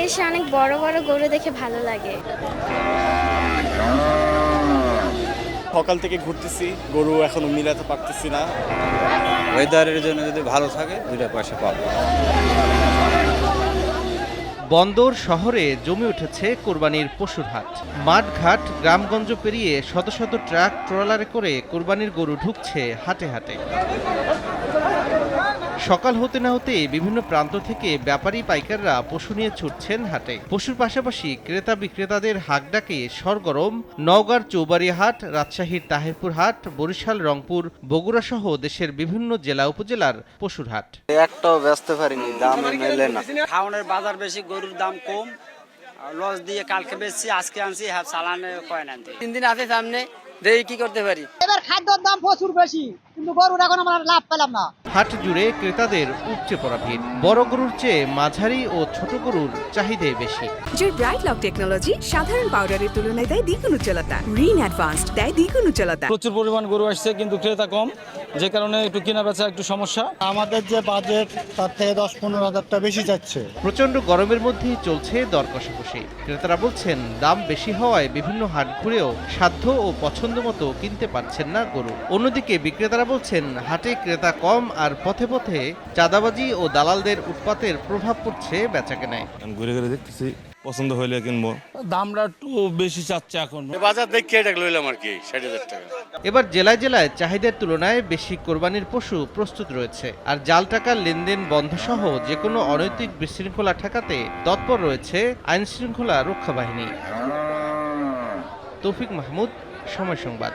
এসে অনেক বড় বড় গরু দেখে ভালো লাগে। সকাল থেকে ঘুরতেছি, গরু এখনো মিলাতে পারতেছি না। ওয়েদারের জন্য যদি ভালো থাকে দুইটা পয়সা পাবো। বন্দর শহরে জমে উঠেছে কোরবানির পশুর হাট। মাঠঘাট গ্রামগঞ্জ পেরিয়ে শত শত ট্রাক ট্রলারে করে কোরবানির গরু ঢুকছে হাটে হাটে। সকাল হতে না হতে বিভিন্ন প্রান্ত থেকে ব্যাপারী পাইকাররা পশু নিয়ে ছুটছেন হাটে। পশুর পাশাপাশি ক্রেতা বিক্রেতাদের হাঁকডাকে সরগরম নওগাঁর চৌবাড়িয়া হাট, রাজশাহীর তাহিরপুর হাট, বরিশাল, রংপুর, বগুড়া সহ দেশের বিভিন্ন জেলা উপজেলার পশুর হাট। একটাও বেচতে পারিনি, দাম মেলে না। খাওয়ানোর বাজার বেশি, গরুর দাম কম। লস দিয়ে কালকে বেচছি, আজকে আনছি, হ্যাঁ চালানে কয়েন আনতে 3 দিন আছে সামনে, দেখি কি করতে পারি। এবার খাদ্যের দাম প্রচুর বেশি, কিন্তু গরুর এখন আমরা লাভ পেলাম না। হাট জুড়ে ক্রেতাদের উপচে পড়া ভিড়। বড় গরুর চেয়ে মাঝারি ও ছোট গরুর চাহিদাই বেশি। জোর ব্রাইট লক টেকনোলজি সাধারণ পাউডারের তুলনায় দেয় দ্বিগুণ উজ্জ্বলতা। রিন অ্যাডভান্সড দেয় দ্বিগুণ উজ্জ্বলতা। প্রচুর পরিমাণ গরু আসছে কিন্তু ক্রেতা কম, যে কারণে একটু কেনা বেচা একটু সমস্যা। আমাদের যে বাজেট তার থেকে 10-15 হাজারটা বেশি যাচ্ছে। প্রচন্ড গরমের মধ্যেই চলছে দর কষাকষি। ক্রেতারা বলছেন দাম বেশি হওয়ায় বিভিন্ন হাট ঘুরেও সাধ্য ও পছন্দ মতো কিনতে পারছেন না গরু। অন্যদিকে বিক্রেতারা বলছেন হাটে ক্রেতা কম আর পথে পথে চাঁদাবাজি ও দালালদের উৎপাতের প্রভাব পড়ছে বেচাকেনায়। ঘুরে ঘুরে দেখতেছি, পছন্দ হইলে কিনবো। দামটা একটু বেশি চাচ্ছে এখন। বাজার দেখে এটা লইলাম আর কি 60,000 টাকা। এবার জেলায় জেলায় চাহিদার তুলনায় বেশি কোরবানির পশু প্রস্তুত রয়েছে। আর জাল টাকার লেনদেন বন্ধ সহ যে কোনো অনৈতিক বিশৃঙ্খলা ঠেকাতে তৎপর রয়েছে আইন শৃঙ্খলা রক্ষা বাহিনী। তৌফিক মাহমুদ, সময় সংবাদ।